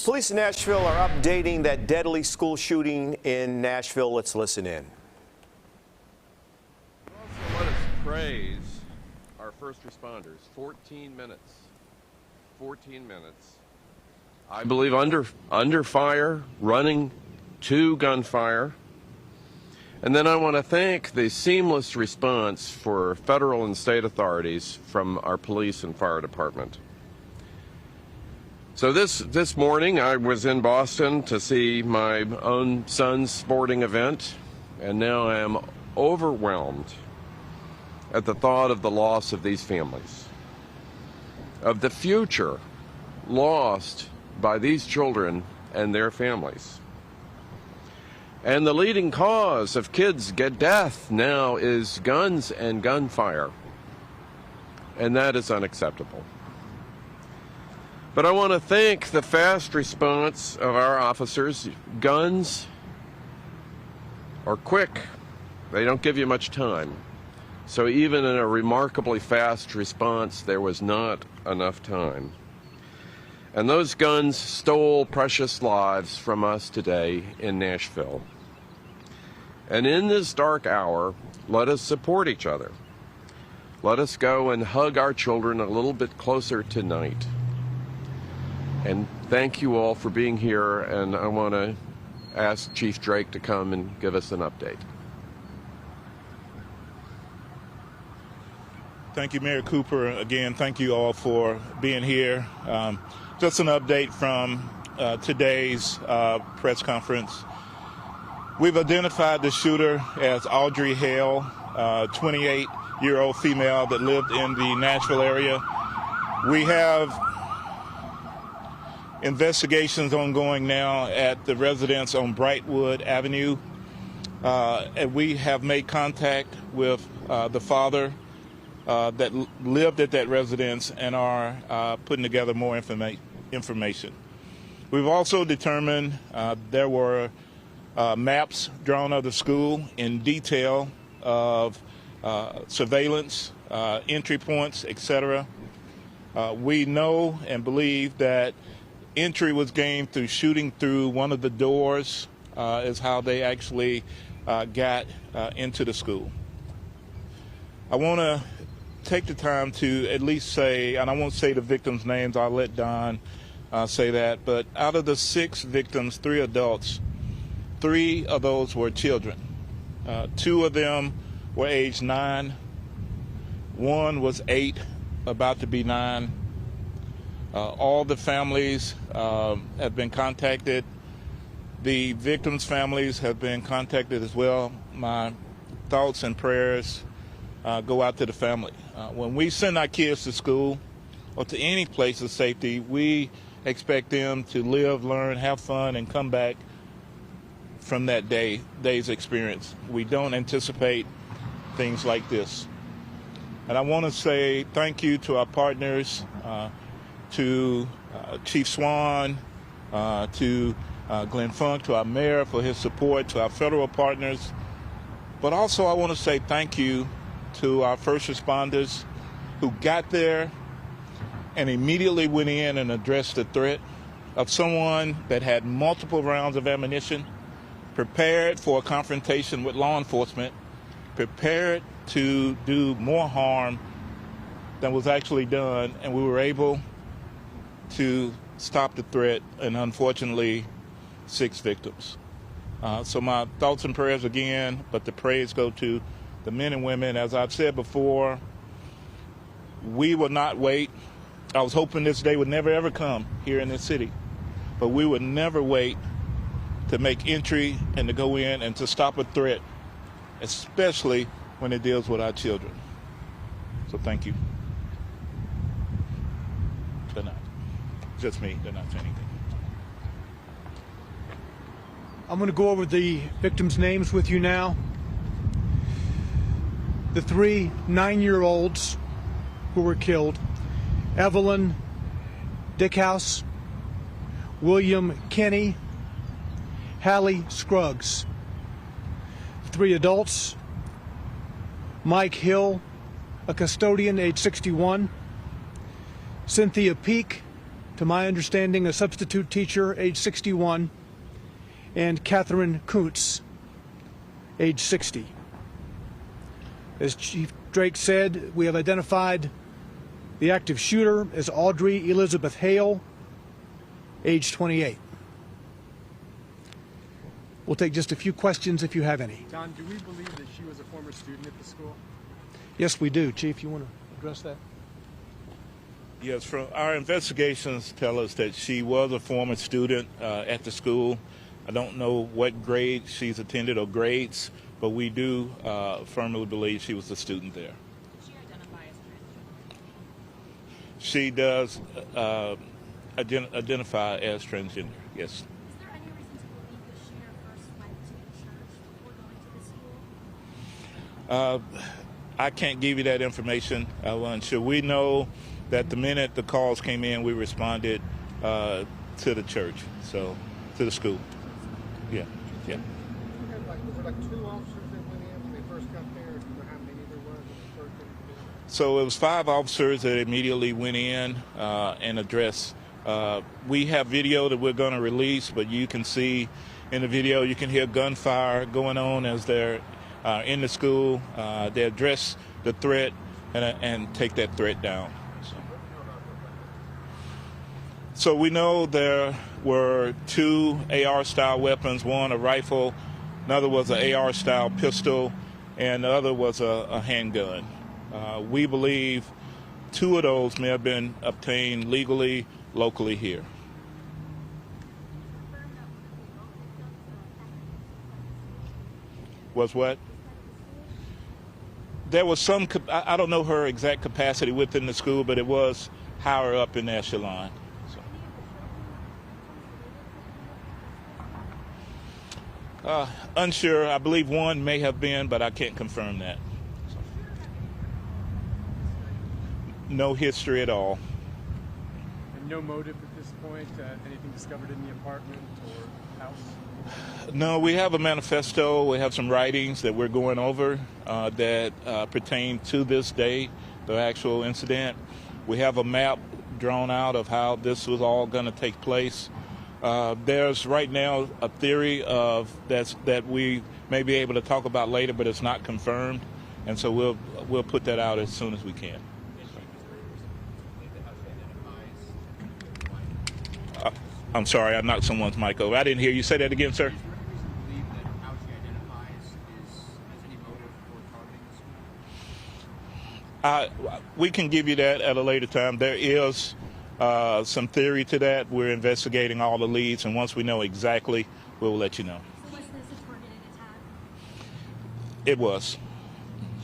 Police in Nashville are updating that deadly school shooting in Nashville. Let's listen in. Also, let us praise our first responders. 14 minutes. 14 minutes. I believe under fire, running to gunfire. And then I want to thank the seamless response for federal and state authorities from our police and fire department. So this morning I was in Boston to see my own son's sporting event, and now I am overwhelmed at the thought of the loss of these families, of the future lost by these children and their families. And the leading cause of kids' death now is guns and gunfire, and that is unacceptable. But I want to thank the fast response of our officers. Guns are quick. They don't give you much time. So even in a remarkably fast response, there was not enough time. And those guns stole precious lives from us today in Nashville. And in this dark hour, let us support each other. Let us go and hug our children a little bit closer tonight. And thank you all for being here, and I want to ask Chief Drake to come and give us an update. Thank you, Mayor Cooper. Again, thank you all for being here. Just an update from today's press conference. We've identified the shooter as Audrey Hale, 28-year-old female that lived in the Nashville area. We have investigations ongoing now at the residence on Brightwood Avenue. And we have made contact with the father that lived at that residence and are putting together more information. We've also determined there were maps drawn of the school in detail of surveillance, entry points, etc. We know and believe that entry was gained through shooting through one of the doors is how they actually got into the school. I want to take the time to at least say, and I won't say the victims' names, I'll let Don say that, but out of the 6 victims, 3 adults, 3 of those were children. 2 of them were age 9. 1 was 8, about to be 9. All the families have been contacted. The victims' families have been contacted as well. My thoughts and prayers go out to the family. When we send our kids to school or to any place of safety, we expect them to live, learn, have fun, and come back from that day's experience. We don't anticipate things like this. And I want to say thank you to our partners, to Chief Swan, to Glenn Funk, to our mayor for his support, to our federal partners. But also I want to say thank you to our first responders who got there and immediately went in and addressed the threat of someone that had multiple rounds of ammunition, prepared for a confrontation with law enforcement, prepared to do more harm than was actually done, and we were able to stop the threat, and unfortunately 6 victims. So my thoughts and prayers again, but the praise go to the men and women. As I've said before, we will not wait. I was hoping this day would never ever come here in this city, but we would never wait to make entry and to go in and to stop a threat, especially when it deals with our children. So thank you. They're not. Just me. They're not saying anything. I'm going to go over the victims' names with you now. The 3 9-year-olds who were killed: Evelyn Dickhouse, William Kinney, Hallie Scruggs. 3 adults: Mike Hill, a custodian, age 61, Cynthia Peak, to my understanding, a substitute teacher, age 61, and Catherine Kuntz, age 60. As Chief Drake said, we have identified the active shooter as Audrey Elizabeth Hale, age 28. We'll take just a few questions if you have any. John, do we believe that she was a former student at the school? Yes, we do. Chief, you want to address that? Yes, from our investigations tell us that she was a former student at the school. I don't know what grade she's attended or grades, but we do firmly believe she was a student there. Does she identify as transgender? She does identify as transgender, yes. Is there any reason to believe the shooter first went to the church before going to the school? I can't give you that information. Well, unsure. We know that the minute the calls came in, we responded to the church, so to the school. Yeah. Was there like two officers that went in when they first got there? Do you know how many there was when they first came? So it was 5 officers that immediately went in and addressed. We have video that we're going to release, but you can see in the video, you can hear gunfire going on as they're in the school. They address the threat and take that threat down. So we know there were 2 AR-style weapons, one a rifle, another was an AR-style pistol, and the other was a handgun. We believe 2 of those may have been obtained legally, locally here. Was what? There was some, I don't know her exact capacity within the school, but it was higher up in the echelon. Unsure. I believe one may have been, but I can't confirm that. No history at all. And no motive at this point? Anything discovered in the apartment or house? No, we have a manifesto. We have some writings that we're going over that pertain to this date, the actual incident. We have a map drawn out of how this was all going to take place. There's right now a theory of that we may be able to talk about later, but it's not confirmed, and so we'll put that out as soon as we can. I'm sorry, I knocked someone's mic over. I didn't hear you. Say that again, sir. We can give you that at a later time. There is some theory to that. We're investigating all the leads, and once we know exactly, we'll let you know. So was this a targeted attack? It was.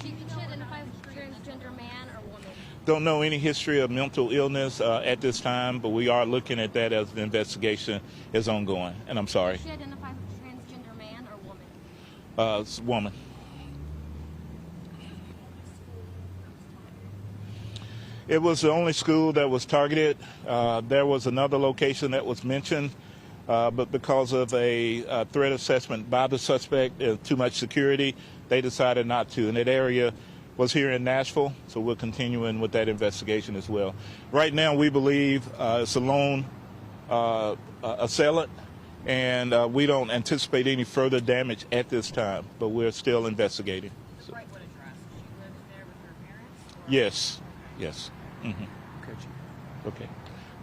She identify as a transgender man or woman? Don't know any history of mental illness at this time, but we are looking at that as the investigation is ongoing. And I'm sorry. She identify as a transgender man or woman? Woman. It was the only school that was targeted. There was another location that was mentioned, but because of a threat assessment by the suspect, too much security, they decided not to. And that area was here in Nashville, so we're continuing with that investigation as well. Right now, we believe it's a lone assailant, and we don't anticipate any further damage at this time, but we're still investigating. So. Brightwood address. She lives there with her parents? Or? Yes. Yes. Mm-hmm. Okay, Chief. Okay.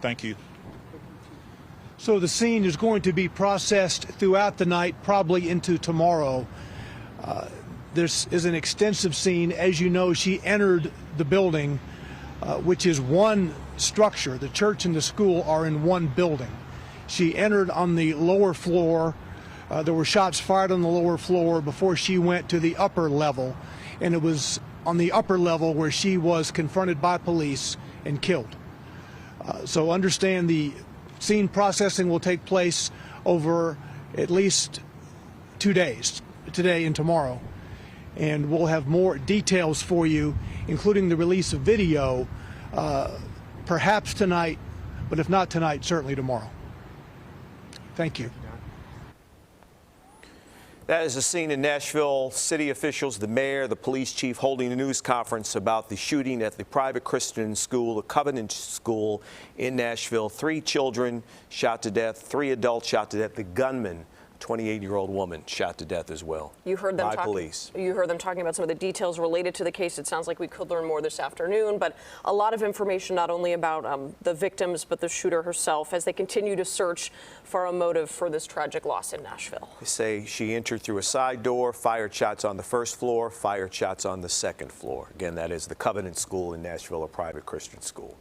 Thank you. So the scene is going to be processed throughout the night, probably into tomorrow. This is an extensive scene. As you know, she entered the building, which is one structure. The church and the school are in one building. She entered on the lower floor. There were shots fired on the lower floor before she went to the upper level, and it was on the upper level where she was confronted by police and killed. So understand the scene processing will take place over at least 2 days, today and tomorrow. And we'll have more details for you, including the release of video, perhaps tonight, but if not tonight, certainly tomorrow. Thank you. That is the scene in Nashville. City officials, the mayor, the police chief holding a news conference about the shooting at the private Christian school, the Covenant School in Nashville. 3 children shot to death, 3 adults shot to death. The gunman, 28-year-old woman, shot to death as well. You heard them by police. You heard them talking about some of the details related to the case. It sounds like we could learn more this afternoon, but a lot of information not only about the victims but the shooter herself as they continue to search for a motive for this tragic loss in Nashville. They say she entered through a side door, fired shots on the first floor, fired shots on the second floor. Again, that is the Covenant School in Nashville, a private Christian school.